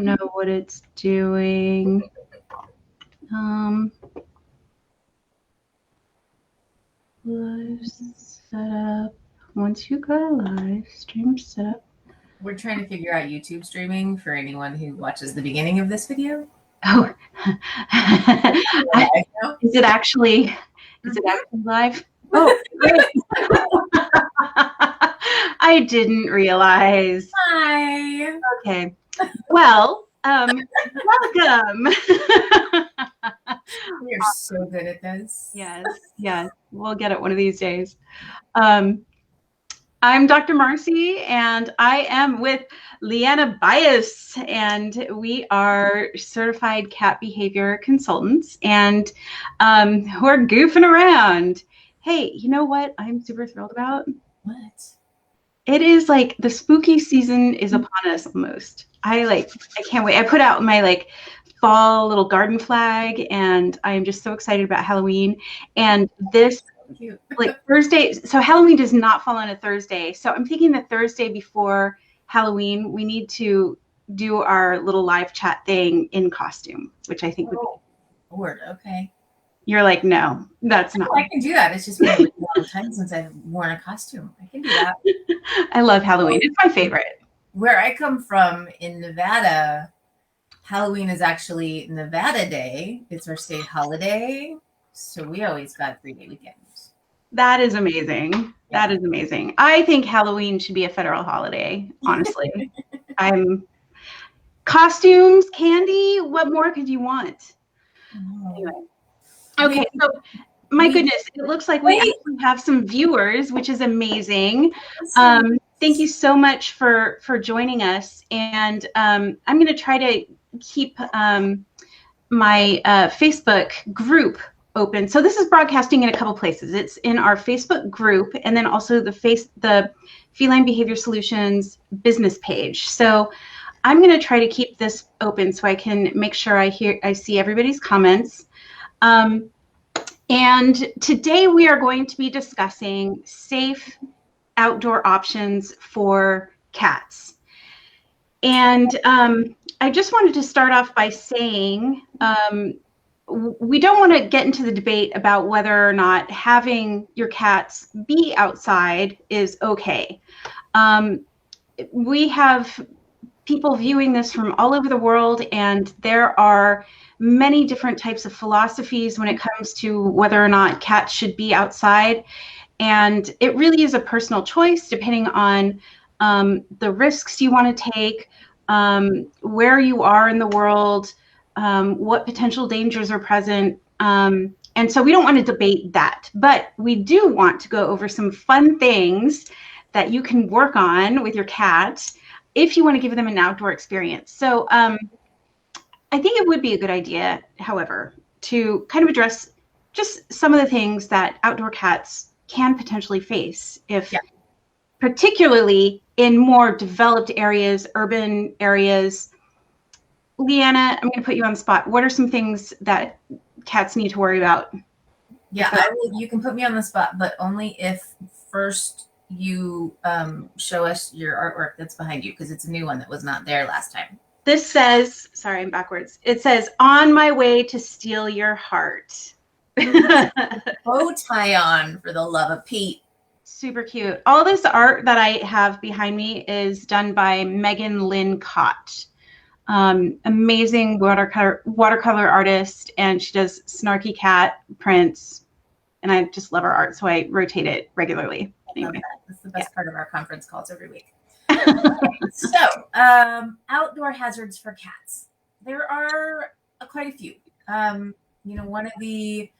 know what it's doing. Live setup. Once you got a live stream set up. We're trying to figure out YouTube streaming for anyone who watches the beginning of this video. Oh, is it actually live? Oh, great. I didn't realize. Hi. Okay. Well, welcome. We are so good at this. Yes. We'll get it one of these days. I'm Dr. Marci, and I am with LeeAnna Buis, and we are certified cat behavior consultants, and we're goofing around. Hey, you know what I'm super thrilled about? What? It is like the spooky season is upon us almost. I can't wait. I put out my fall little garden flag, and I am just so excited about Halloween. And this Thursday, so Halloween does not fall on a Thursday. So I'm thinking the Thursday before Halloween, we need to do our little live chat thing in costume, which I think would be. Lord, okay. You're like, no, that's not. I can do that. It's just been a long time since I've worn a costume. I can do that. I love Halloween. It's my favorite. Where I come from in Nevada, Halloween is actually Nevada Day. It's our state holiday. So we always got 3-day weekends. That is amazing. Yeah. That is amazing. I think Halloween should be a federal holiday, honestly. Costumes, candy, what more could you want? Anyway. Okay, so my goodness, it looks like we actually have some viewers, which is amazing. Thank you so much for joining us. And I'm going to try to keep my Facebook group open. So this is broadcasting in a couple places. It's in our Facebook group, and then also the Feline Behavior Solutions business page. So I'm going to try to keep this open so I can make sure I see everybody's comments. And today we are going to be discussing safe outdoor options for cats. And I just wanted to start off by saying we don't want to get into the debate about whether or not having your cats be outside is okay. We have people viewing this from all over the world, and there are many different types of philosophies when it comes to whether or not cats should be outside. And it really is a personal choice depending on the risks you want to take, where you are in the world, what potential dangers are present. And so we don't want to debate that, but we do want to go over some fun things that you can work on with your cat if you want to give them an outdoor experience. So I think it would be a good idea, however, to kind of address just some of the things that outdoor cats can potentially face particularly in more developed areas, urban areas. LeeAnna, I'm going to put you on the spot. What are some things that cats need to worry about? Yeah, I will. You can put me on the spot, but only if first you show us your artwork that's behind you, because it's a new one that was not there last time. This says, sorry, I'm backwards. It says, "On my way to steal your heart." Bow tie on, for the love of Pete. Super cute. All this art that I have behind me is done by Megan Lynn Cott. Amazing watercolor artist, and she does snarky cat prints, and I just love her art, so I rotate it regularly. Anyway, that's the best part of our conference calls every week. So, outdoor hazards for cats. There are quite a few. One of the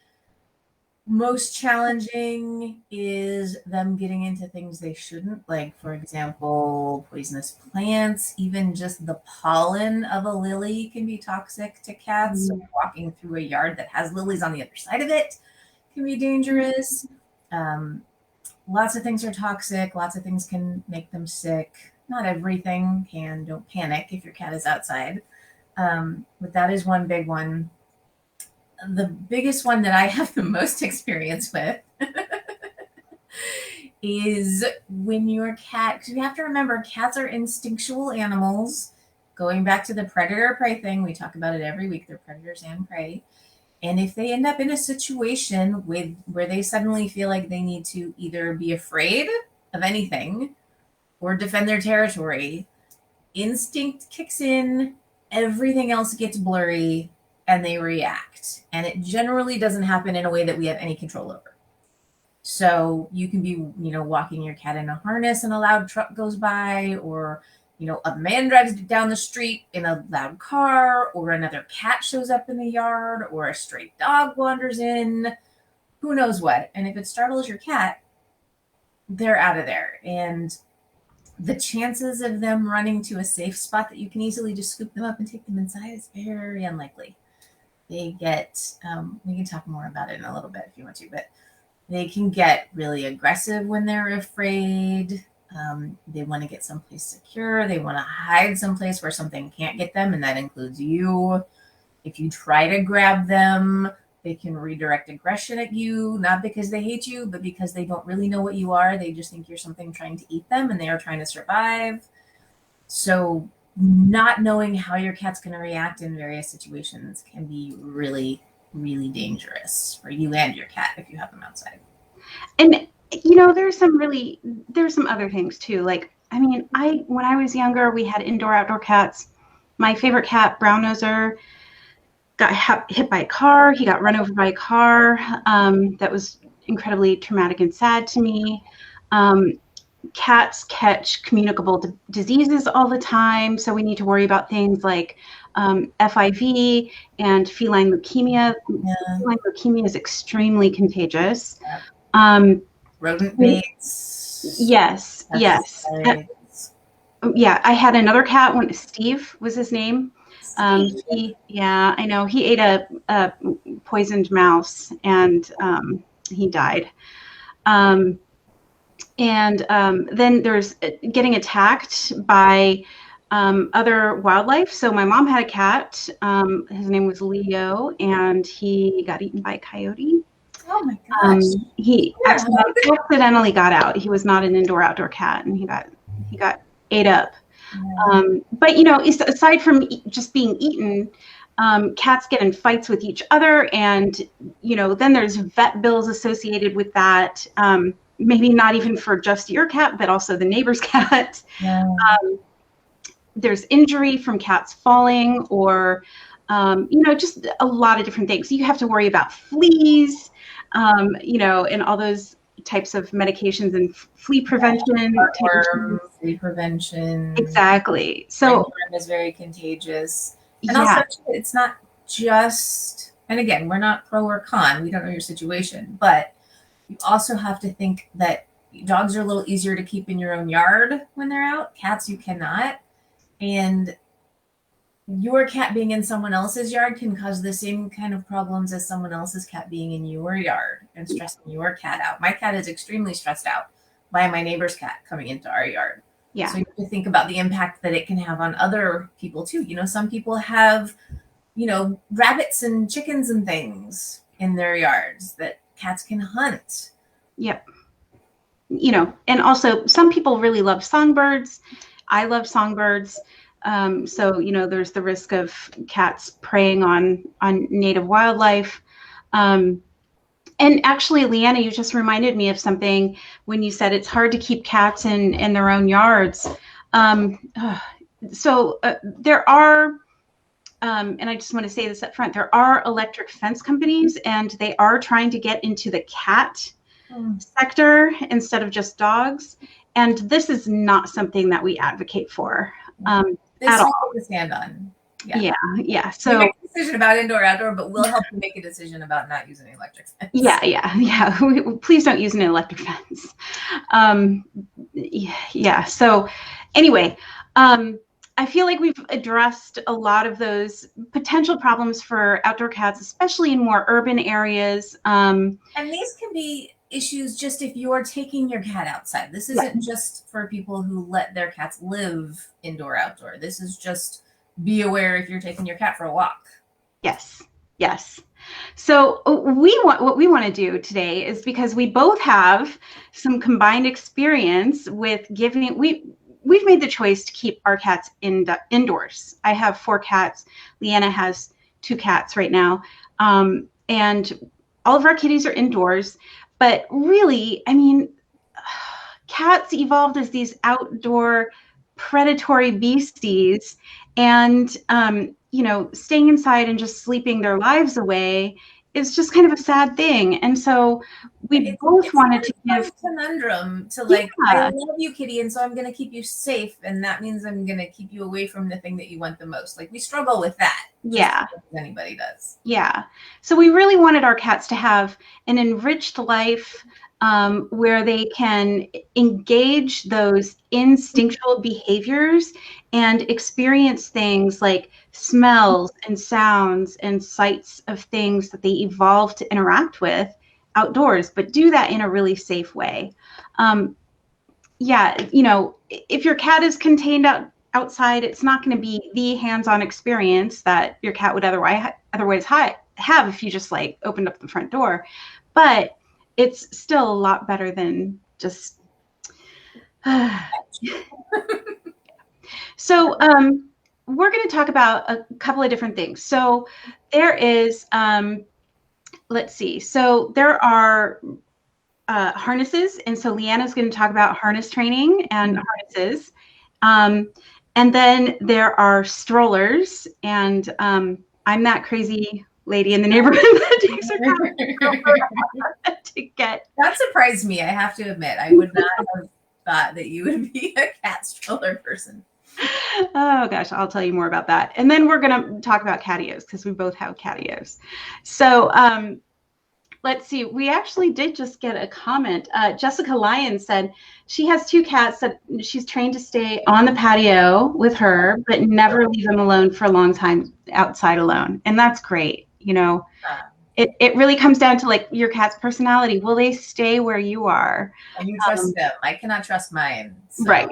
most challenging is them getting into things they shouldn't, like, for example, poisonous plants. Even just the pollen of a lily can be toxic to cats. So walking through a yard that has lilies on the other side of it can be dangerous. Lots of things are toxic. Lots of things can make them sick. Not everything can. Don't panic if your cat is outside. But that is one big one. The biggest one that I have the most experience with is when your cat, because you have to remember, cats are instinctual animals, going back to the predator prey thing, we talk about it every week. They're predators and prey. And if they end up in a situation where they suddenly feel like they need to either be afraid of anything or defend their territory, instinct kicks in, everything else gets blurry, and they react. And it generally doesn't happen in a way that we have any control over. So you can be, walking your cat in a harness and a loud truck goes by, or a man drives down the street in a loud car, or another cat shows up in the yard, or a stray dog wanders in, who knows what. And if it startles your cat, they're out of there. And the chances of them running to a safe spot that you can easily just scoop them up and take them inside is very unlikely. They get, we can talk more about it in a little bit if you want to, but they can get really aggressive when they're afraid. They want to get someplace secure. They want to hide someplace where something can't get them, and that includes you. If you try to grab them, they can redirect aggression at you, not because they hate you, but because they don't really know what you are. They just think you're something trying to eat them, and they are trying to survive. So not knowing how your cat's going to react in various situations can be really, really dangerous for you and your cat if you have them outside. And there's some other things too. Like, when I was younger, we had indoor-outdoor cats. My favorite cat, Brown Noser, got hit by a car. He got run over by a car. That was incredibly traumatic and sad to me. Cats catch communicable diseases all the time, so we need to worry about things like FIV and feline leukemia. Yeah. Feline leukemia is extremely contagious. Yeah. Rodent baits. Yes. Yeah, I had another cat. Steve was his name. He ate a poisoned mouse, and he died. Then there's getting attacked by other wildlife. So my mom had a cat. His name was Leo, and he got eaten by a coyote. Oh my gosh! He accidentally got out. He was not an indoor-outdoor cat, and he got ate up. Yeah. But aside from just being eaten, cats get in fights with each other, and then there's vet bills associated with that. Maybe not even for just your cat, but also the neighbor's cat. Yeah. There's injury from cats falling, or just a lot of different things. You have to worry about fleas, and all those types of medications and flea prevention. Flea prevention. Exactly. So ringworm is very contagious. And also, it's not just, and again, we're not pro or con. We don't know your situation, but you also have to think that dogs are a little easier to keep in your own yard when they're out. Cats, you cannot. And your cat being in someone else's yard can cause the same kind of problems as someone else's cat being in your yard and stressing your cat out. My cat is extremely stressed out by my neighbor's cat coming into our yard. Yeah. So you have to think about the impact that it can have on other people too. Some people have, rabbits and chickens and things in their yards that cats can hunt. Yep. And also some people really love songbirds. I love songbirds. So there's the risk of cats preying on native wildlife. And actually, LeeAnna, you just reminded me of something when you said it's hard to keep cats in their own yards. So there are, and I just want to say this up front, there are electric fence companies, and they are trying to get into the cat sector instead of just dogs. And this is not something that we advocate for. At all. To stand on. Yeah. So make a decision about indoor, outdoor, but we'll help you make a decision about not using an electric fence. Yeah. Please don't use an electric fence. So anyway, I feel like we've addressed a lot of those potential problems for outdoor cats, especially in more urban areas. And these can be issues just if you're taking your cat outside. This isn't just for people who let their cats live indoor, outdoor. This is just be aware if you're taking your cat for a walk. Yes. So what we want to do today is, because we both have some combined experience with giving, we we've made the choice to keep our cats indoors. I have 4 cats. LeeAnna has 2 cats right now. And all of our kitties are indoors. But really, I mean, cats evolved as these outdoor predatory beasties, and staying inside and just sleeping their lives away is just kind of a sad thing. And so we both wanted to give conundrum to I love you, kitty, and so I'm going to keep you safe, and that means I'm going to keep you away from the thing that you want the most. We struggle with that. Yeah, anybody does. Yeah. So we really wanted our cats to have an enriched life, where they can engage those instinctual behaviors and experience things like smells and sounds and sights of things that they evolved to interact with outdoors, but do that in a really safe way. If your cat is contained outside, it's not going to be the hands-on experience that your cat would otherwise have if you just opened up the front door. But it's still a lot better than just. So we're going to talk about a couple of different things. So there is, let's see. So there are harnesses, and so LeeAnna's going to talk about harness training and harnesses. And then there are strollers, and I'm that crazy lady in the neighborhood that takes her cat to get. That surprised me, I have to admit. I would not have thought that you would be a cat stroller person. Oh gosh, I'll tell you more about that. And then we're going to talk about catios because we both have catios. So let's see. We actually did just get a comment. Jessica Lyon said she has 2 cats that she's trained to stay on the patio with her, but never leave them alone for a long time outside alone. And that's great. It really comes down to your cat's personality. Will they stay where you are? And you trust them. I cannot trust mine. So. Right.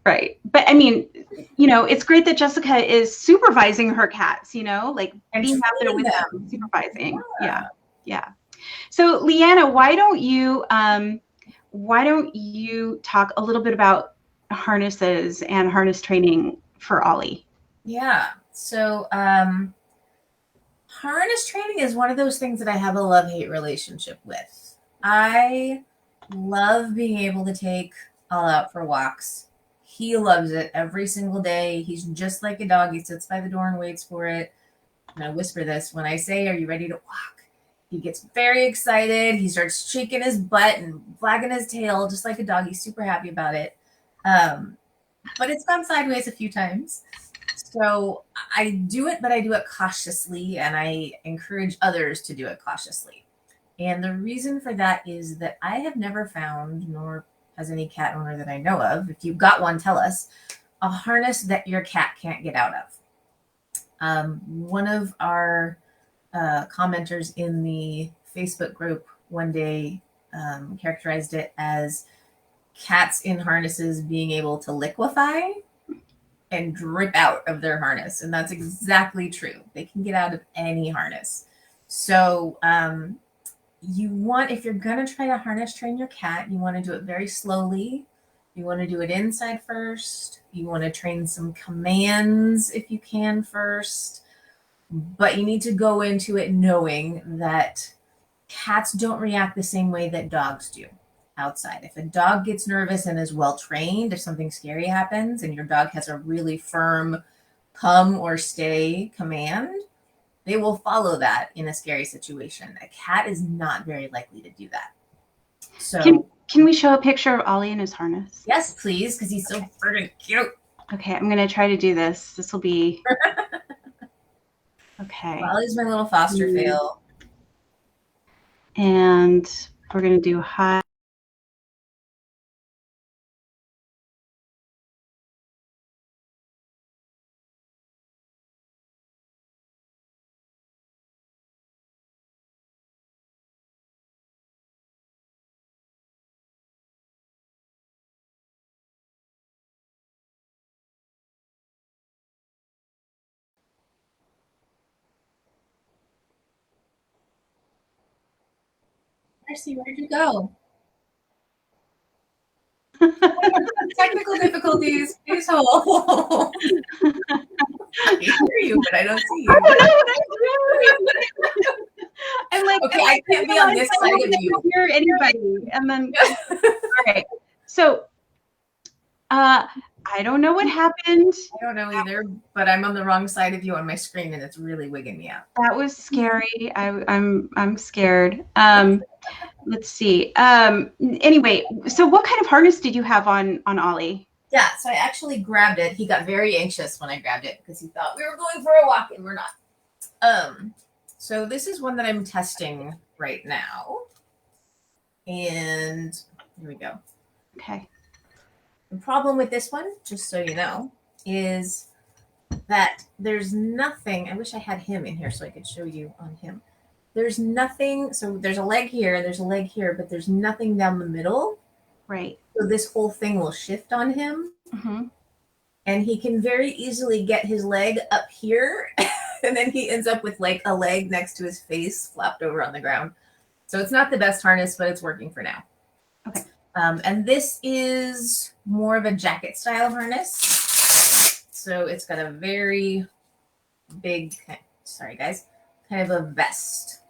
Right. But I mean, it's great that Jessica is supervising her cats, and being out there with them, supervising. Yeah. So LeeAnna, why don't you talk a little bit about harnesses and harness training for Ollie? Yeah. So harness training is one of those things that I have a love-hate relationship with. I love being able to take All out for walks. He loves it every single day. He's just like a dog. He sits by the door and waits for it. And I whisper this when I say, "Are you ready to walk?" He gets very excited. He starts shaking his butt and flagging his tail, just like a dog. He's super happy about it. But it's gone sideways a few times. So I do it, but I do it cautiously, and I encourage others to do it cautiously. And the reason for that is that I have never found, nor has any cat owner that I know of, if you've got one, tell us, a harness that your cat can't get out of. One of our commenters in the Facebook group one day characterized it as cats in harnesses being able to liquefy and drip out of their harness. And that's exactly true. They can get out of any harness. So if you're going to try to harness train your cat, you want to do it very slowly. You want to do it inside first. You want to train some commands if you can first. But you need to go into it knowing that cats don't react the same way that dogs do outside. If a dog gets nervous and is well trained, if something scary happens and your dog has a really firm come or stay command, they will follow that in a scary situation. A cat is not very likely to do that. So can we show a picture of Ollie in his harness? Yes, please, because he's so freaking cute. Okay, I'm going to try to do this. This will be... Okay. Ollie's my little foster fail. And we're going to do high. Marci, where'd you go? Technical difficulties, please hold. I hear you, but I don't see you. I'm like, okay, I can't be on this side of you. Hear anybody? And then, all right. So, I don't know what happened. I don't know either, but I'm on the wrong side of you on my screen, and it's really wigging me out. That was scary. I'm scared. Let's see. Anyway, so what kind of harness did you have on Ollie? Yeah, so I actually grabbed it. He got very anxious when I grabbed it because he thought we were going for a walk, and we're not. So this is one that I'm testing right now, and here we go. Okay. The problem with this one, just so you know, is that there's nothing. I wish I had him in here so I could show you on him. There's nothing. So there's a leg here, there's a leg here, but there's nothing down the middle. Right. So this whole thing will shift on him. Mm-hmm. And he can very easily get his leg up here. And then he ends up with like a leg next to his face flopped over on the ground. So it's not the best harness, but it's working for now. Okay. And this is more of a jacket style harness. So it's got a very big, sorry guys, kind of a vest.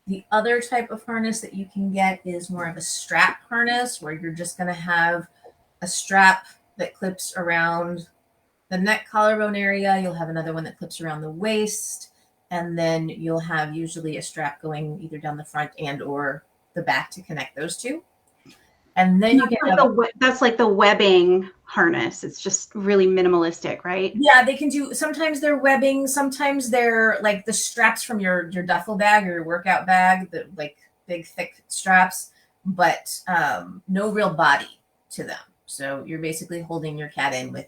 The other type of harness that you can get is more of a strap harness where you're just going to have a strap that clips around the neck collarbone area. You'll have another one that clips around the waist. And then you'll have usually a strap going either down the front and or the back to connect those two. And then you can that's like the webbing harness. It's just really minimalistic, right? Yeah, they can do, sometimes they're webbing, sometimes they're like the straps from your duffel bag or your workout bag, the like big thick straps, but no real body to them. So you're basically holding your cat in with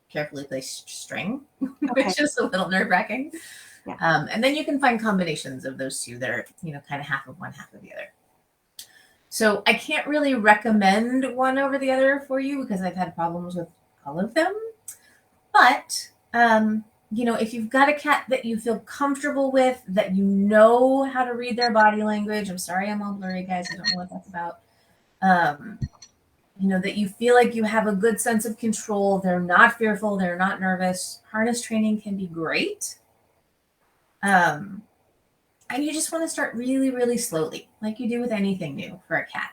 carefully placed string, Okay. which is a little nerve-wracking. Yeah. And then you can find combinations of those two that are, kind of half of one, half of the other. So I can't really recommend one over the other for you because I've had problems with all of them. But, if you've got a cat that you feel comfortable with, that you know how to read their body language, I'm sorry I'm all blurry, guys. I don't know what that's about. That you feel like you have a good sense of control. They're not fearful. They're not nervous. Harness training can be great. And you just want to start really, really slowly, like you do with anything new for a cat.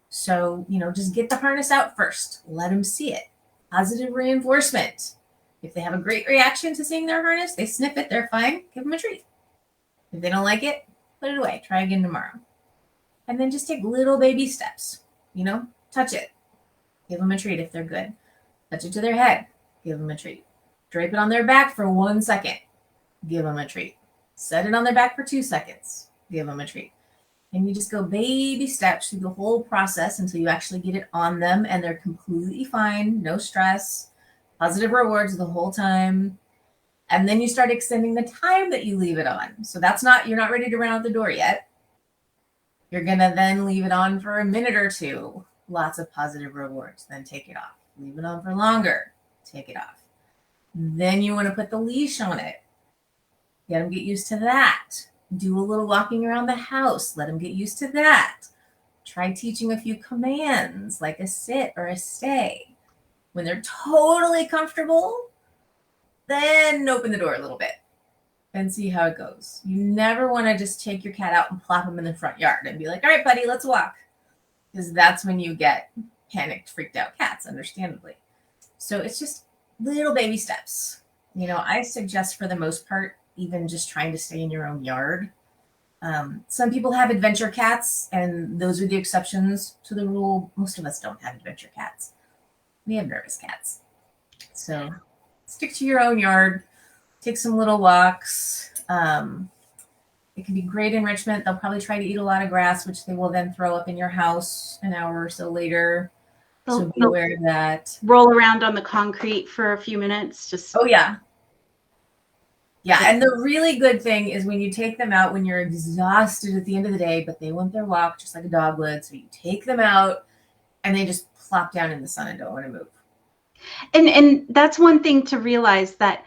So, just get the harness out first. Let them see it. Positive reinforcement. If they have a great reaction to seeing their harness, they sniff it, they're fine. Give them a treat. If they don't like it, put it away. Try again tomorrow. And then just take little baby steps. Touch it. Give them a treat if they're good. Touch it to their head. Give them a treat. Drape it on their back for 1 second. Give them a treat. Set it on their back for 2 seconds. Give them a treat. And you just go baby steps through the whole process until you actually get it on them and they're completely fine, no stress, positive rewards the whole time. And then you start extending the time that you leave it on. So you're not ready to run out the door yet. You're going to then leave it on for a minute or two. Lots of positive rewards. Then take it off. Leave it on for longer. Take it off. Then you want to put the leash on it. Let them get used to that. Do a little walking around the house. Let them get used to that. Try teaching a few commands like a sit or a stay. When they're totally comfortable, then open the door a little bit and see how it goes. You never want to just take your cat out and plop them in the front yard and be like, all right, buddy, let's walk. Because that's when you get panicked, freaked out cats, understandably. So it's just little baby steps. I suggest for the most part, even just trying to stay in your own yard. Some people have adventure cats, and those are the exceptions to the rule. Most of us don't have adventure cats. We have nervous cats. So stick to your own yard. Take some little walks. It can be great enrichment. They'll probably try to eat a lot of grass, which they will then throw up in your house an hour or so later. So be aware of that. Roll around on the concrete for a few minutes. Oh, yeah. Yeah, and the really good thing is when you take them out when you're exhausted at the end of the day, but they want their walk just like a dog would. So you take them out and they just plop down in the sun and don't want to move. And that's one thing to realize, that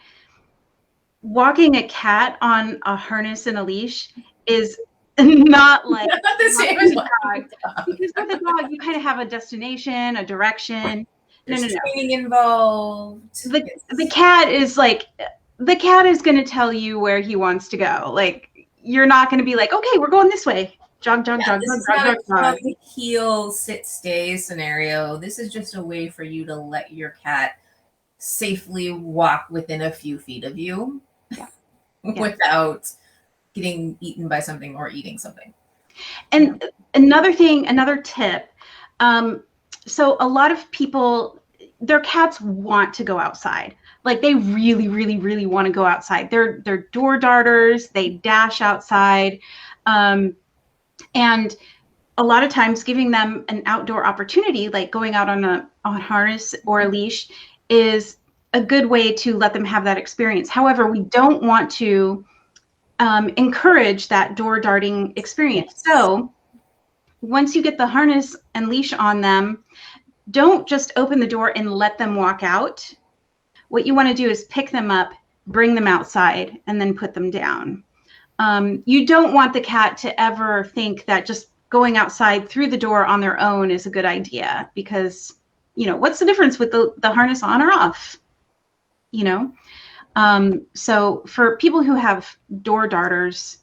walking a cat on a harness and a leash is not like not the same as walking a dog. Because with a dog, you kind of have a destination, a direction. there's training involved. The cat is going to tell you where he wants to go. Like, you're not going to be like, okay, we're going this way. Jog, jog, jog, this jog, is jog, not jog, a heel, sit, stay scenario. This is just a way for you to let your cat safely walk within a few feet of you without getting eaten by something or eating something. And another tip. So a lot of people, their cats want to go outside. Like, they really, really, really want to go outside. They're door darters. They dash outside. And a lot of times giving them an outdoor opportunity, like going out on a harness or a leash, is a good way to let them have that experience. However, we don't want to encourage that door darting experience. So once you get the harness and leash on them, don't just open the door and let them walk out. What you want to do is pick them up, bring them outside, and then put them down. You don't want the cat to ever think that just going outside through the door on their own is a good idea, because, what's the difference with the harness on or off? So for people who have door darters,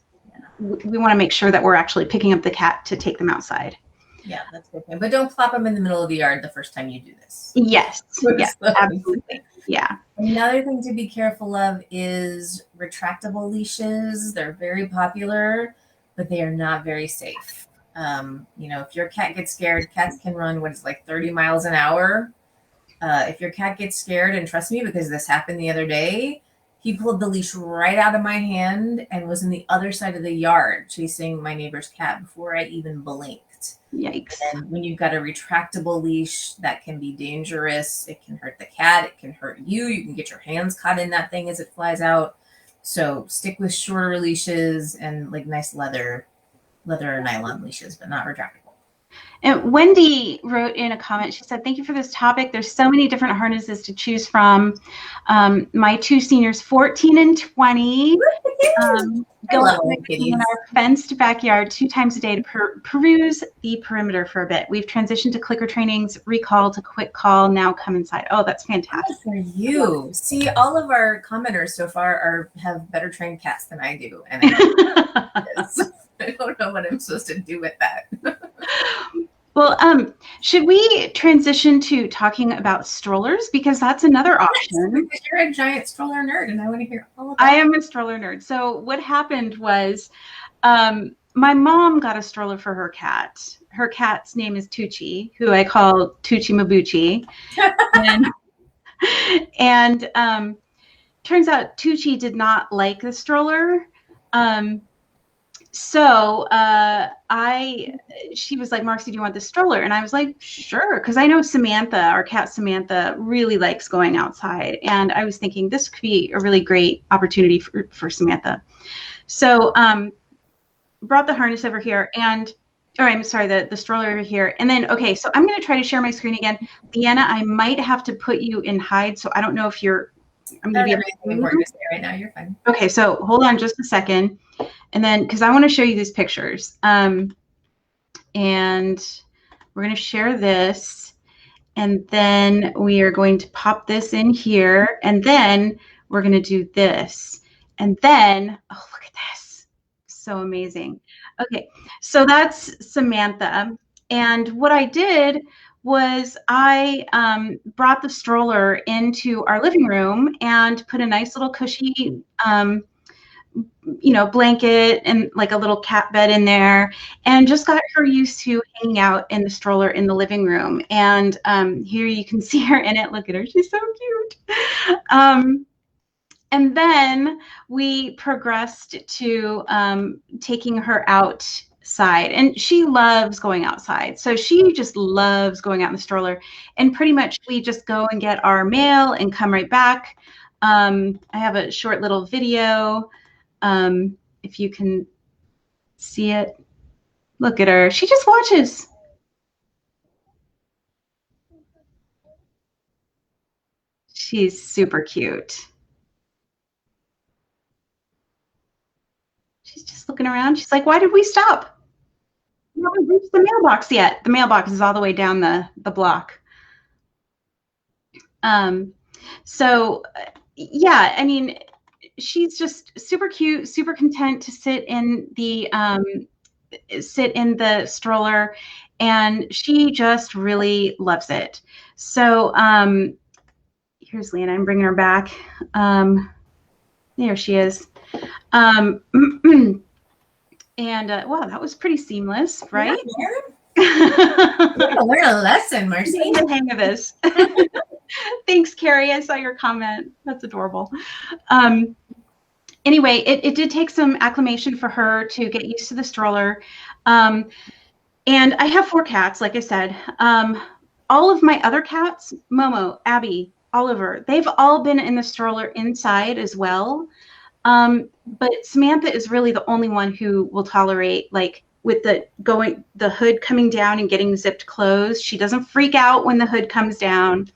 we want to make sure that we're actually picking up the cat to take them outside. Yeah, that's good. But don't plop them in the middle of the yard the first time you do this. Yes, absolutely. Yeah. Another thing to be careful of is retractable leashes. They're very popular, but they are not very safe. If your cat gets scared, cats can run 30 miles an hour. If your cat gets scared, and trust me, because this happened the other day, he pulled the leash right out of my hand and was in the other side of the yard chasing my neighbor's cat before I even blinked. Yikes. And when you've got a retractable leash, that can be dangerous. It can hurt the cat. It can hurt you. You can get your hands caught in that thing as it flies out. So stick with shorter leashes and nice leather or nylon leashes, but not retractable. And Wendy wrote in a comment, she said, thank you for this topic. There's so many different harnesses to choose from. My two seniors, 14 and 20, go out in our fenced backyard 2 times a day to peruse the perimeter for a bit. We've transitioned to clicker trainings, recall to quick call, now come inside. Oh, that's fantastic. Good for you. See, all of our commenters so far have better trained cats than I do. And I don't know what I'm supposed to do with that. Well, should we transition to talking about strollers? Because that's another option. Because you're a giant stroller nerd, and I want to hear all about it. I am a stroller nerd. So what happened was my mom got a stroller for her cat. Her cat's name is Tucci, who I call Tucci Mabucci. and turns out Tucci did not like the stroller. So she was like, Marci, do you want the stroller? And I was like, sure. Cause I know Samantha, our cat Samantha, really likes going outside. And I was thinking this could be a really great opportunity for Samantha. So brought the harness over here the stroller over here. And then, okay, so I'm going to try to share my screen again. LeeAnna, I might have to put you in hide. So I don't know if I'm going to be important to say right now. You're fine. Okay. So hold on just a second. And then, because I want to show you these pictures, and we're going to share this, and then we are going to pop this in here, and then we're going to do this, and then, oh, look at this. So amazing. Okay, so that's Samantha, and what I did was I brought the stroller into our living room and put a nice little cushy blanket and like a little cat bed in there, and just got her used to hanging out in the stroller in the living room. And here you can see her in it. Look at her. She's so cute. And then we progressed to taking her outside, and she loves going outside. So she just loves going out in the stroller, and pretty much we just go and get our mail and come right back. I have a short little video. If you can see it, look at her. She just watches. She's super cute. She's just looking around. She's like, why did we stop? We haven't reached the mailbox yet. The mailbox is all the way down the block. So yeah, I mean, she's just super cute, super content to sit in the stroller, and she just really loves it. So here's LeeAnna. I'm bringing her back. There she is. And wow, that was pretty seamless, right? Yeah, learn a lesson, Marci. The hang of this. Thanks, Carrie. I saw your comment. That's adorable. Anyway, it did take some acclimation for her to get used to the stroller. And I have 4 cats, like I said. All of my other cats, Momo, Abby, Oliver, they've all been in the stroller inside as well. But Samantha is really the only one who will tolerate, like, with the hood coming down and getting zipped closed. She doesn't freak out when the hood comes down.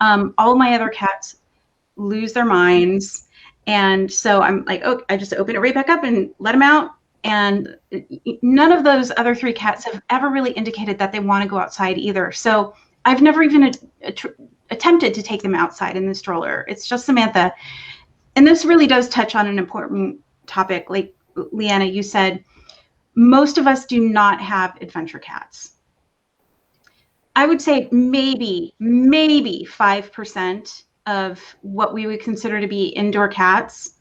All my other cats lose their minds. And so I'm like, oh, I just open it right back up and let them out. And none of those other 3 cats have ever really indicated that they want to go outside either. So I've never even attempted to take them outside in the stroller. It's just Samantha. And this really does touch on an important topic. Like LeeAnna, you said, most of us do not have adventure cats. I would say maybe 5% of what we would consider to be indoor cats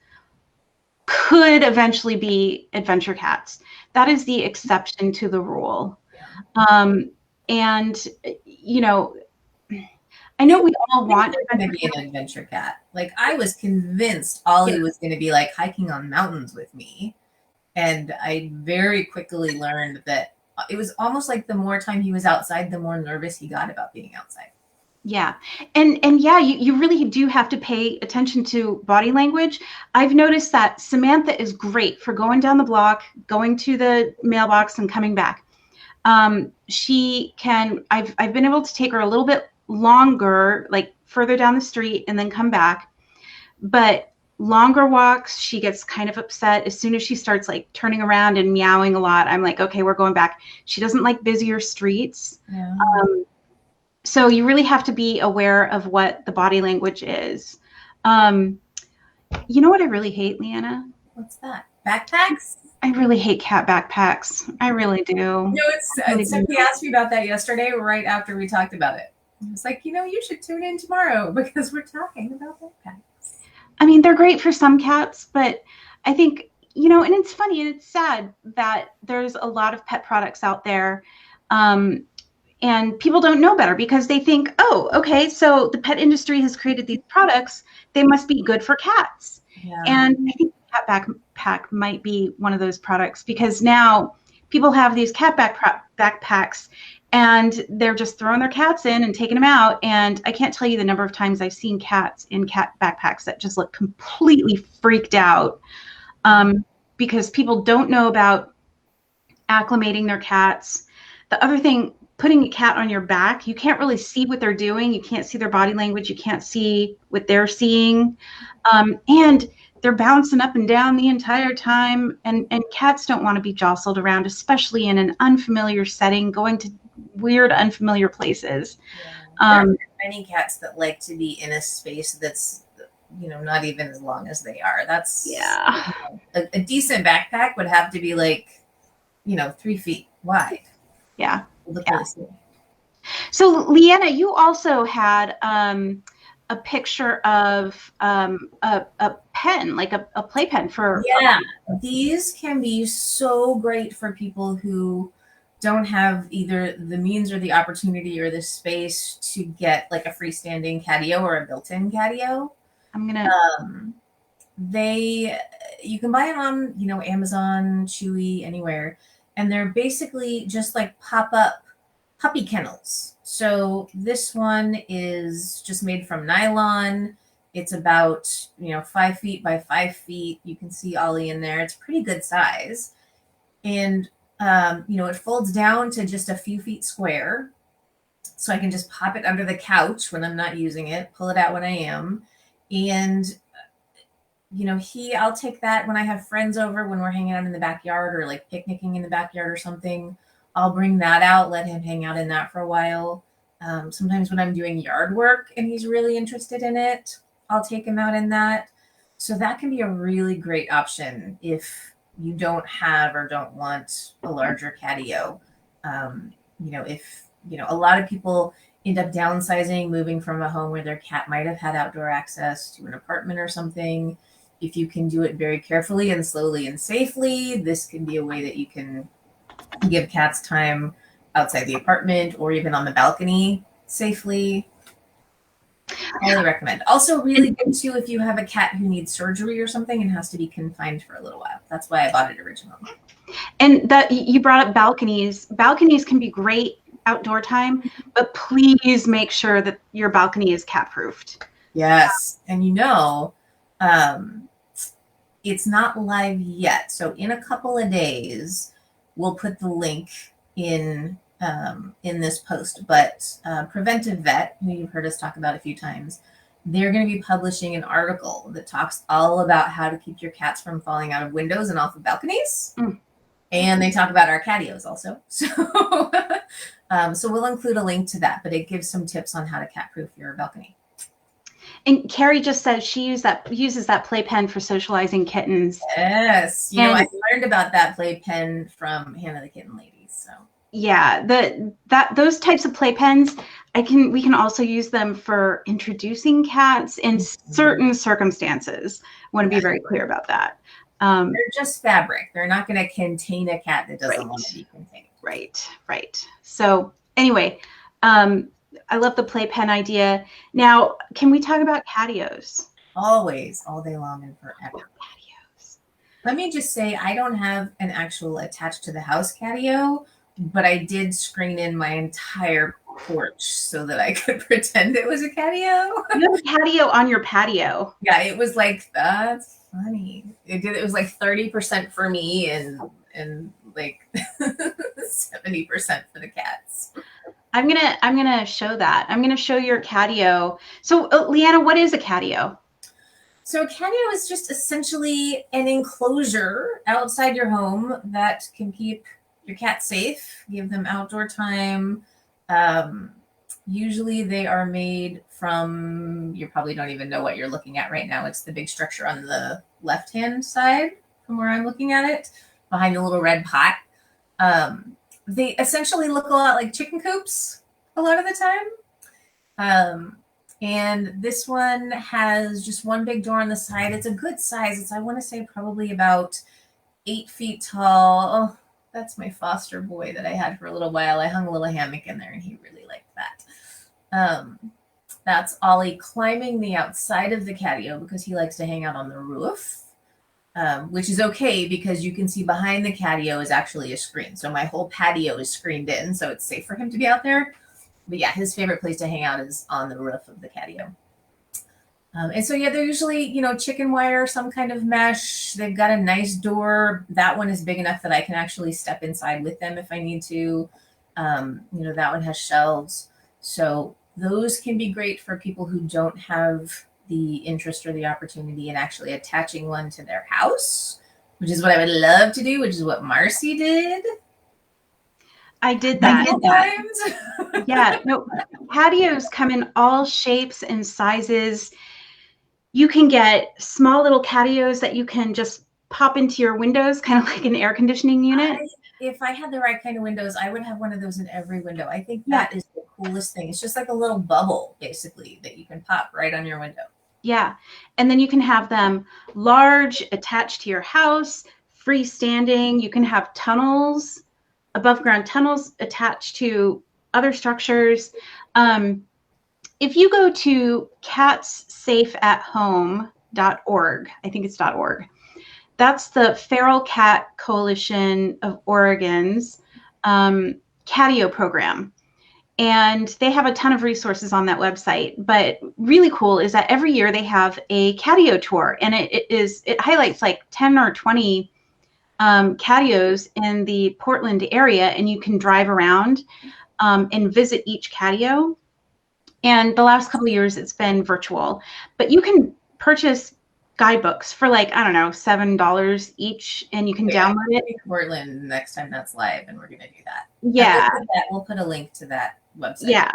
could eventually be adventure cats. That is the exception to the rule. And, you know, I know we all want to be an adventure cat. Like, I was convinced Ollie was going to be like hiking on mountains with me. And I very quickly learned that it was almost like the more time he was outside, the more nervous he got about being outside. Yeah. And yeah, you really do have to pay attention to body language. I've noticed that Samantha is great for going down the block, going to the mailbox and coming back. She can, I've been able to take her a little bit longer, like further down the street and then come back. But longer walks, she gets kind of upset as soon as she starts like turning around and meowing a lot. I'm like, okay, we're going back. She doesn't like busier streets. Yeah. So you really have to be aware of what the body language is. You know what I really hate, LeeAnna? What's that? Backpacks? I really hate cat backpacks. I really do. No, he asked me about that yesterday right after we talked about it. It's like, you should tune in tomorrow because we're talking about backpacks. I mean, they're great for some cats, but I think, and it's funny and it's sad that there's a lot of pet products out there. And people don't know better because they think, oh, okay, so the pet industry has created these products. They must be good for cats. Yeah. And I think cat backpack might be one of those products because now people have these cat backpacks and they're just throwing their cats in and taking them out. And I can't tell you the number of times I've seen cats in cat backpacks that just look completely freaked out because people don't know about acclimating their cats. The other thing, putting a cat on your back, you can't really see what they're doing. You can't see their body language. You can't see what they're seeing. And they're bouncing up and down the entire time. And cats don't want to be jostled around, especially in an unfamiliar setting, going to weird, unfamiliar places. Yeah. There are many cats that like to be in a space that's, not even as long as they are. That's a decent backpack would have to be like, 3 feet wide. Yeah. So LeeAnna, you also had a picture of a pen, like a playpen for. Yeah, these can be so great for people who don't have either the means or the opportunity or the space to get like a freestanding catio or a built-in catio. I'm gonna. You can buy them on Amazon, Chewy, anywhere. And they're basically just like pop-up puppy kennels. So this one is just made from nylon. It's about, 5 feet by 5 feet. You can see Ollie in there. It's pretty good size. And, it folds down to just a few feet square. So I can just pop it under the couch when I'm not using it, pull it out when I am. And I'll take that when I have friends over, when we're hanging out in the backyard or like picnicking in the backyard or something. I'll bring that out, let him hang out in that for a while. Sometimes when I'm doing yard work and he's really interested in it, I'll take him out in that. So that can be a really great option if you don't have or don't want a larger catio. If a lot of people end up downsizing, moving from a home where their cat might have had outdoor access to an apartment or something. If you can do it very carefully and slowly and safely, this can be a way that you can give cats time outside the apartment or even on the balcony safely. Highly recommend. Also really good too if you have a cat who needs surgery or something and has to be confined for a little while. That's why I bought it originally. And that you brought up balconies. Balconies can be great outdoor time, but please make sure that your balcony is cat proofed. Yes. And it's not live yet. So in a couple of days, we'll put the link in this post. But Preventive Vet, who you've heard us talk about a few times, they're going to be publishing an article that talks all about how to keep your cats from falling out of windows and off of balconies. And they talk about our catios also. So, so we'll include a link to that, but it gives some tips on how to cat proof your balcony. And Carrie just says she uses that playpen for socializing kittens. Yes. I learned about that playpen from Hannah the Kitten Lady. So yeah, those types of playpens, we can also use them for introducing cats in certain circumstances. I want to be very clear about that. They're just fabric. They're not going to contain a cat that doesn't want to be contained. Right. So anyway, I love the playpen idea. Now, can we talk about catios? Always, all day long and forever. Catios. Let me just say, I don't have an actual attached to the house catio, but I did screen in my entire porch so that I could pretend it was a catio. You have a catio on your patio. Yeah, it was like, that's funny. It was like 30% for me and like 70% for the cats. I'm gonna show that. I'm gonna show your catio. So, LeeAnna, what is a catio? So a catio is just essentially an enclosure outside your home that can keep your cat safe, give them outdoor time. Usually they are made from, you probably don't even know what you're looking at right now. It's the big structure on the left-hand side from where I'm looking at it, behind the little red pot. They essentially look a lot like chicken coops a lot of the time. And this one has just one big door on the side. It's a good size. It's, I want to say, probably about 8 feet tall. Oh, that's my foster boy that I had for a little while. I hung a little hammock in there and he really liked that. That's Ollie climbing the outside of the catio because he likes to hang out on the roof. Which is okay because you can see behind the catio is actually a screen. So my whole patio is screened in, so it's safe for him to be out there. But yeah, his favorite place to hang out is on the roof of the catio. And so, yeah, they're usually, chicken wire, some kind of mesh. They've got a nice door. That one is big enough that I can actually step inside with them if I need to. That one has shelves. So those can be great for people who don't have the interest or the opportunity in actually attaching one to their house, which is what I would love to do, which is what Marci did. I did that. Yeah, no, patios come in all shapes and sizes. You can get small little patios that you can just pop into your windows, kind of like an air conditioning unit. If I had the right kind of windows, I would have one of those in every window. I think that is the coolest thing. It's just like a little bubble, basically, that you can pop right on your window. Yeah. And then you can have them large, attached to your house, freestanding. You can have tunnels, above ground tunnels attached to other structures. If you go to catssafeathome.org, I think it's .org, that's the Feral Cat Coalition of Oregon's catio program. And they have a ton of resources on that website. But really cool is that every year they have a catio tour, and it highlights like 10 or 20 catios in the Portland area, and you can drive around and visit each catio. And the last couple of years it's been virtual, but you can purchase guidebooks for like, I don't know, $7 each, and you can download it. Portland next time that's live, and we're going to do that. Yeah. We'll put a link to that website. Yeah.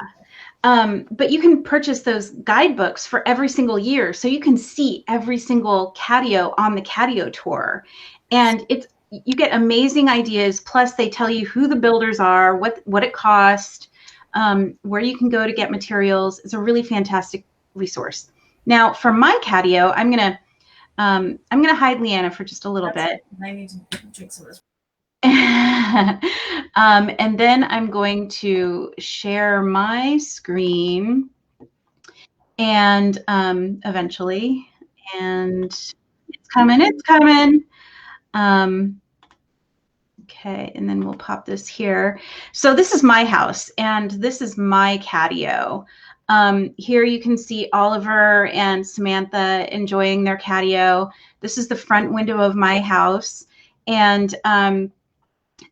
But you can purchase those guidebooks for every single year. So you can see every single catio on the catio tour. And you get amazing ideas. Plus they tell you who the builders are, what it cost, where you can go to get materials. It's a really fantastic resource. Now for my catio, I'm gonna hide LeeAnna for just a little bit. I need to drink some of this. And then I'm going to share my screen and eventually, and it's coming. Okay, and then we'll pop this here. So this is my house and this is my catio. Here you can see Oliver and Samantha enjoying their catio. This is the front window of my house, and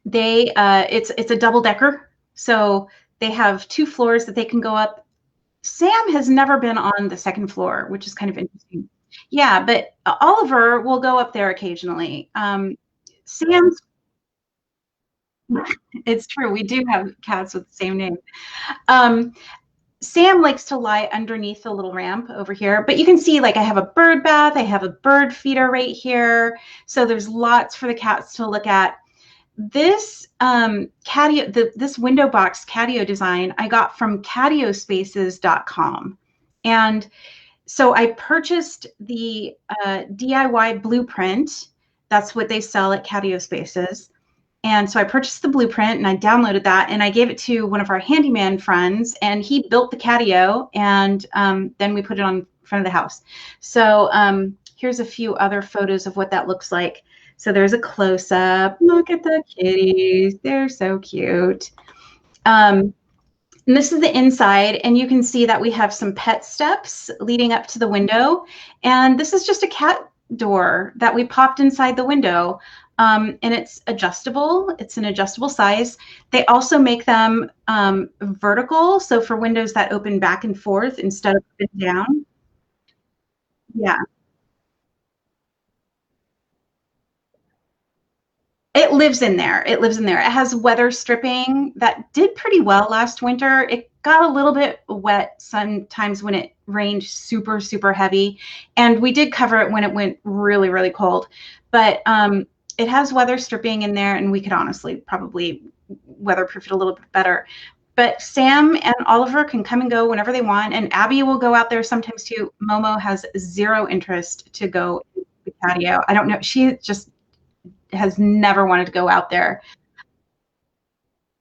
it's a double decker, so they have 2 floors that they can go up. Sam has never been on the second floor, which is kind of interesting. Yeah, but Oliver will go up there occasionally. Sam's it's true, we do have cats with the same name. Sam likes to lie underneath the little ramp over here, but you can see like I have a bird bath, I have a bird feeder right here, so there's lots for the cats to look at. This catio, this window box catio design I got from catiospaces.com. And so I purchased the DIY blueprint. That's what they sell at Catio Spaces. And so I purchased the blueprint and I downloaded that and I gave it to one of our handyman friends and he built the catio, and then we put it on front of the house. So here's a few other photos of what that looks like. So there's a close-up. Look at the kitties. They're so cute. And this is the inside, and you can see that we have some pet steps leading up to the window. And this is just a cat door that we popped inside the window. And it's adjustable. It's an adjustable size. They also make them vertical, so for windows that open back and forth instead of up and down. Yeah. It lives in there. It lives in there. It has weather stripping that did pretty well last winter. It got a little bit wet sometimes when it rained super, super heavy. And we did cover it when it went really, really cold. But it has weather stripping in there, and we could honestly probably weatherproof it a little bit better. But Sam and Oliver can come and go whenever they want. And Abby will go out there sometimes too. Momo has zero interest to go to the patio. I don't know. She just has never wanted to go out there.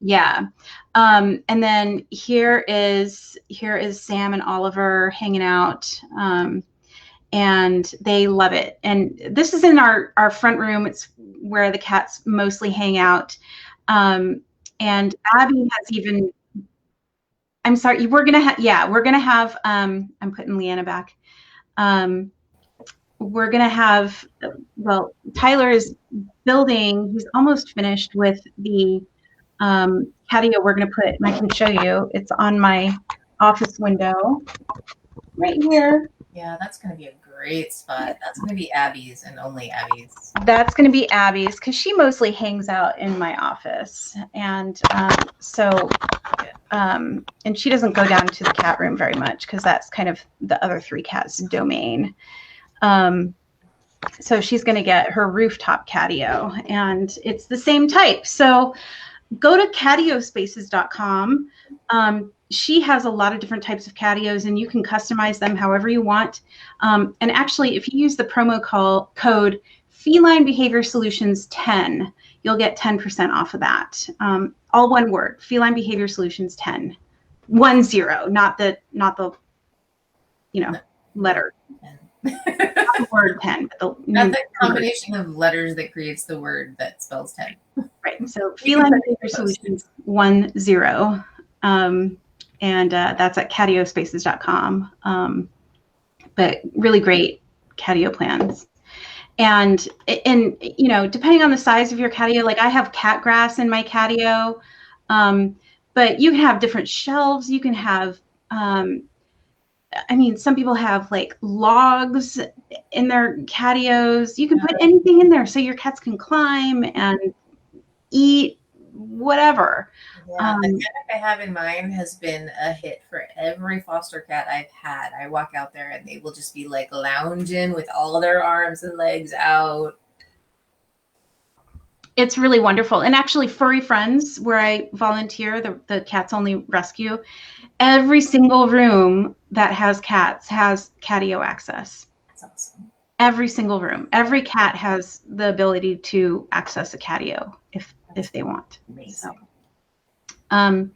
Yeah. And then here is Sam and Oliver hanging out. And they love it. And this is in our front room. It's where the cats mostly hang out. And Abby has even, I'm sorry, we're going to have, I'm putting LeeAnna back. We're going to have, well, Tyler is building, he's almost finished with the patio we're going to put, and I can show you. It's on my office window right here. Yeah, that's going to be a great spot. That's going to be Abby's and only Abby's. That's going to be Abby's because she mostly hangs out in my office. And and she doesn't go down to the cat room very much because that's kind of the other 3 cats' domain. So she's going to get her rooftop catio, and it's the same type. So go to catiospaces.com. She has a lot of different types of catios, and you can customize them however you want. And actually, if you use the promo code Feline Behavior Solutions 10, you'll get 10% off of that. All one word, Feline Behavior Solutions 10, 10, not the letter. Not the word 10, but not the combination of letters that creates the word that spells 10. Right. So Feline Behavior Solutions 10. And that's at catiospaces.com. But really great catio plans. And depending on the size of your catio, like I have cat grass in my catio, but you can have different shelves. You can have, some people have like logs in their catios. You can put anything in there so your cats can climb and eat whatever. Yeah, the cat I have in mind has been a hit for every foster cat I've had. I walk out there and they will just be like lounging with all their arms and legs out. It's really wonderful. And actually, Furry Friends, where I volunteer, the Cats Only Rescue, every single room that has cats has catio access. That's awesome. Every single room. Every cat has the ability to access a catio if they want. Amazing. So,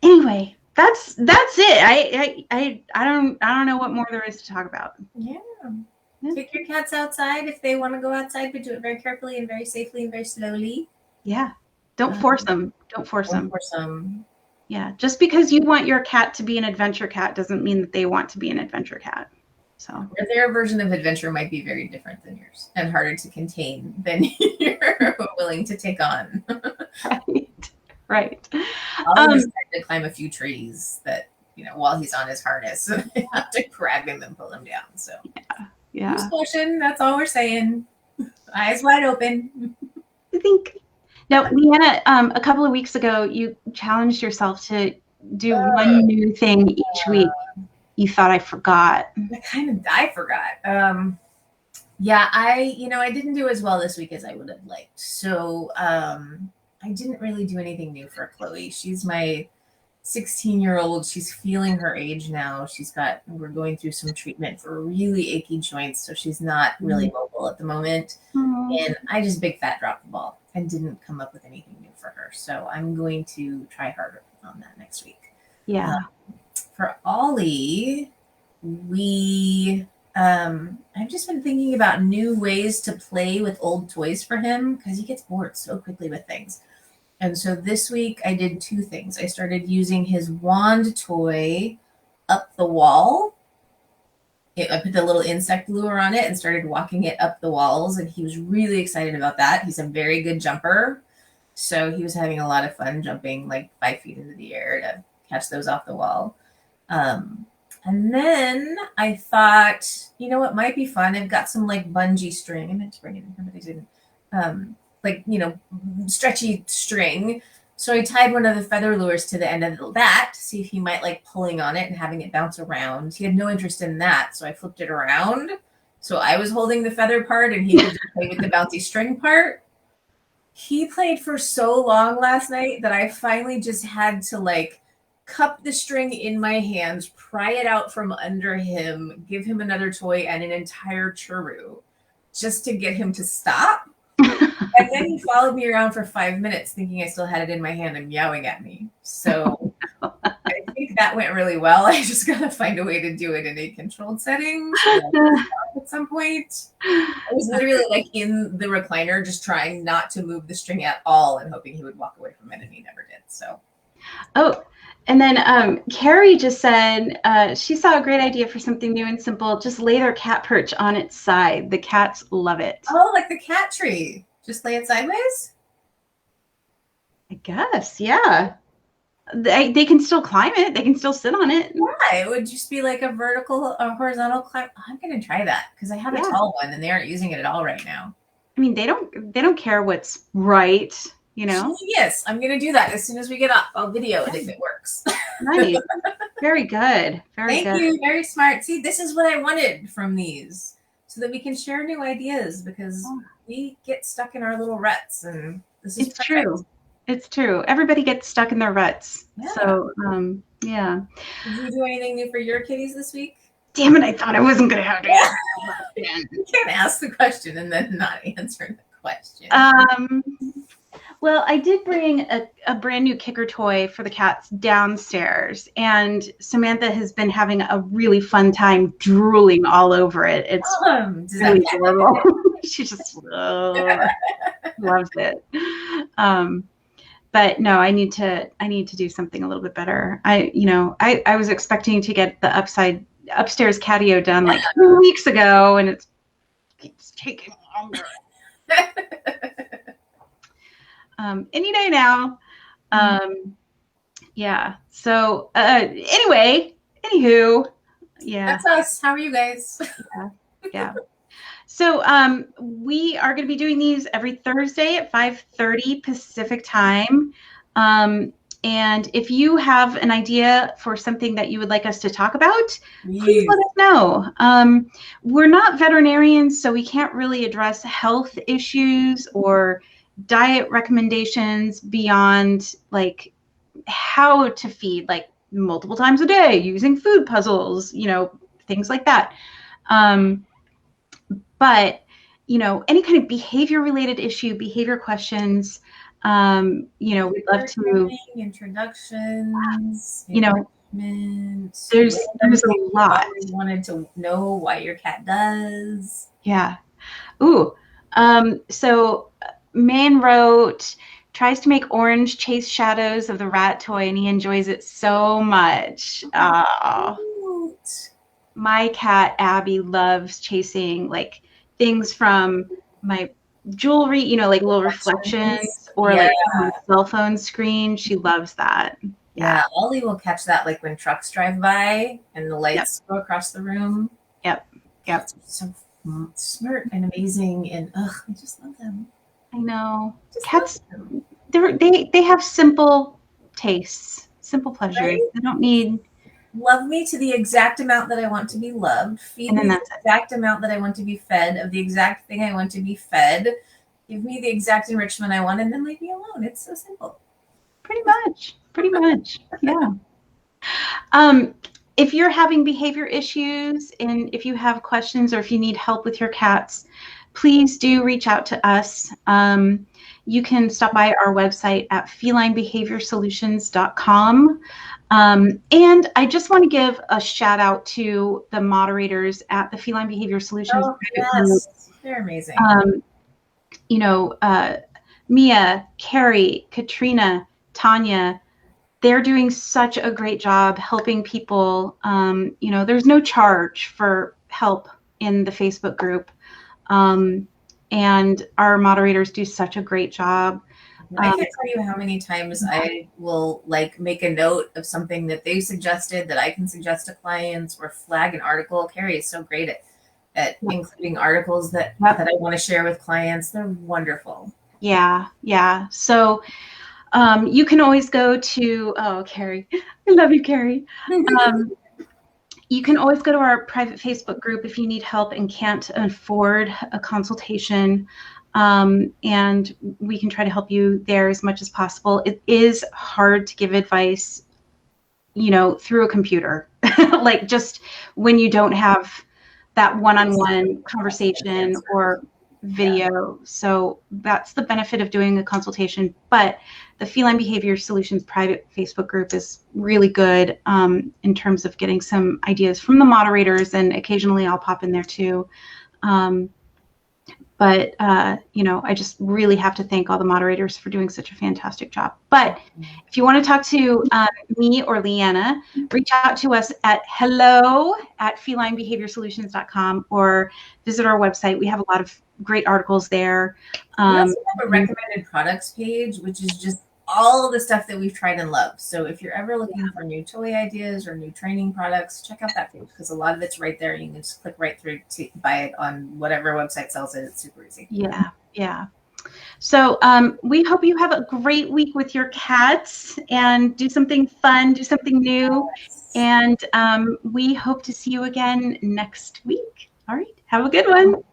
anyway, that's it. I don't know what more there is to talk about. Yeah. Take your cats outside if they want to go outside, but do it very carefully and very safely and very slowly. Yeah. Don't force them. Don't force them. Yeah. Just because you want your cat to be an adventure cat doesn't mean that they want to be an adventure cat. So their version of adventure might be very different than yours and harder to contain than you're willing to take on. Right. I'll just have to climb a few trees that, while he's on his harness, I have to grab him and pull him down. So yeah. Just caution, that's all we're saying. Eyes wide open. I think. Now, LeeAnna, a couple of weeks ago, you challenged yourself to do one new thing each week. You thought I forgot. I forgot. Yeah, I didn't do as well this week as I would have liked. So I didn't really do anything new for Chloe. She's my 16-year-old. She's feeling her age now. We're going through some treatment for really achy joints, so she's not really mobile at the moment. And I just big fat dropped the ball and didn't come up with anything new for her. So I'm going to try harder on that next week. Yeah. For Ollie, I've just been thinking about new ways to play with old toys for him because he gets bored so quickly with things. And so this week I did two things. I started using his wand toy up the wall. I put the little insect lure on it and started walking it up the walls, and he was really excited about that. He's a very good jumper. So he was having a lot of fun jumping like 5 feet into the air to catch those off the wall. And then I thought, what might be fun? I've got some like bungee string. I meant to bring it in here, but I didn't. Stretchy string. So I tied one of the feather lures to the end of that to see if he might like pulling on it and having it bounce around. He had no interest in that, so I flipped it around. So I was holding the feather part and he could just play with the bouncy string part. He played for so long last night that I finally just had to like cup the string in my hands, pry it out from under him, give him another toy and an entire churu just to get him to stop. And then he followed me around for 5 minutes thinking I still had it in my hand and meowing at me. So I think that went really well. I just got to find a way to do it in a controlled setting at some point. I was literally like in the recliner just trying not to move the string at all and hoping he would walk away from it, and he never did. So. Oh, and then Carrie just said she saw a great idea for something new and simple. Just lay their cat perch on its side. The cats love it. Oh, like the cat tree. Just lay it sideways? I guess, yeah. They can still climb it. They can still sit on it. Yeah, it would just be like a horizontal climb. I'm going to try that because I have a tall one and they aren't using it at all right now. I mean, they don't care what's right, Yes, I'm going to do that as soon as we get up. I'll video it if it works. Nice. Very good. Thank you. Very smart. See, this is what I wanted from these so that we can share new ideas because we get stuck in our little ruts, and this is perfect. True. It's true. Everybody gets stuck in their ruts. Yeah. So, yeah. Did you do anything new for your kitties this week? Damn it, I thought I wasn't going to have to ask the question. You can't ask the question and then not answer the question. Well, I did bring a brand new kicker toy for the cats downstairs, and Samantha has been having a really fun time drooling all over it. It's really adorable. She just loves it. But no, I need to do something a little bit better. I was expecting to get the upstairs catio done like 2 weeks ago, and it keeps taking longer. Any day now. Yeah. So anywho, yeah. That's us. How are you guys? Yeah. So we are going to be doing these every Thursday at 5:30 Pacific time. And if you have an idea for something that you would like us to talk about, please let us know. We're not veterinarians, so we can't really address health issues or diet recommendations beyond like how to feed like multiple times a day using food puzzles, things like that. But any kind of behavior related issue, behavior questions, we'd love to introductions, there's a lot. I wanted to know why your cat does. Yeah. Ooh. So Man wrote, tries to make Orange chase shadows of the rat toy and he enjoys it so much. My cat Abby loves chasing like things from my jewelry, like little reflections or like on my cell phone screen. She loves that. Yeah, Ollie will catch that like when trucks drive by and the lights go across the room. Yep. So smart and amazing, and I just love them. I know. Cats, they have simple tastes, simple pleasures. Right? They don't need. Love me to the exact amount that I want to be loved. Feed me the exact amount that I want to be fed of the exact thing I want to be fed. Give me the exact enrichment I want, and then leave me alone. It's so simple. Pretty much. Yeah. If you're having behavior issues and if you have questions or if you need help with your cats, please do reach out to us. You can stop by our website at felinebehaviorsolutions.com. And I just want to give a shout out to the moderators at the Feline Behavior Solutions. Oh, yes. They're amazing. Mia, Carrie, Katrina, Tanya, they're doing such a great job helping people. There's no charge for help in the Facebook group. And our moderators do such a great job. I can't tell you how many times I will make a note of something that they suggested that I can suggest to clients or flag an article. Carrie is so great at including articles that I want to share with clients. They're wonderful. Yeah. So you can always go to, Carrie, I love you, Carrie. You can always go to our private Facebook group if you need help and can't afford a consultation. And we can try to help you there as much as possible. It is hard to give advice, through a computer, like just when you don't have that one-on-one conversation or video. So that's the benefit of doing a consultation. But the Feline Behavior Solutions private Facebook group is really good in terms of getting some ideas from the moderators, and occasionally I'll pop in there too. But I just really have to thank all the moderators for doing such a fantastic job. But if you want to talk to me or LeeAnna, reach out to us at hello@felinebehaviorsolutions.com or visit our website. We have a lot of great articles there. We also have a recommended products page, which is just all the stuff that we've tried and loved. So if you're ever looking for new toy ideas or new training products, check out that page because a lot of it's right there. You can just click right through to buy it on whatever website sells it. It's super easy. Yeah. So we hope you have a great week with your cats and do something fun, do something new. And we hope to see you again next week. All right. Have a good one.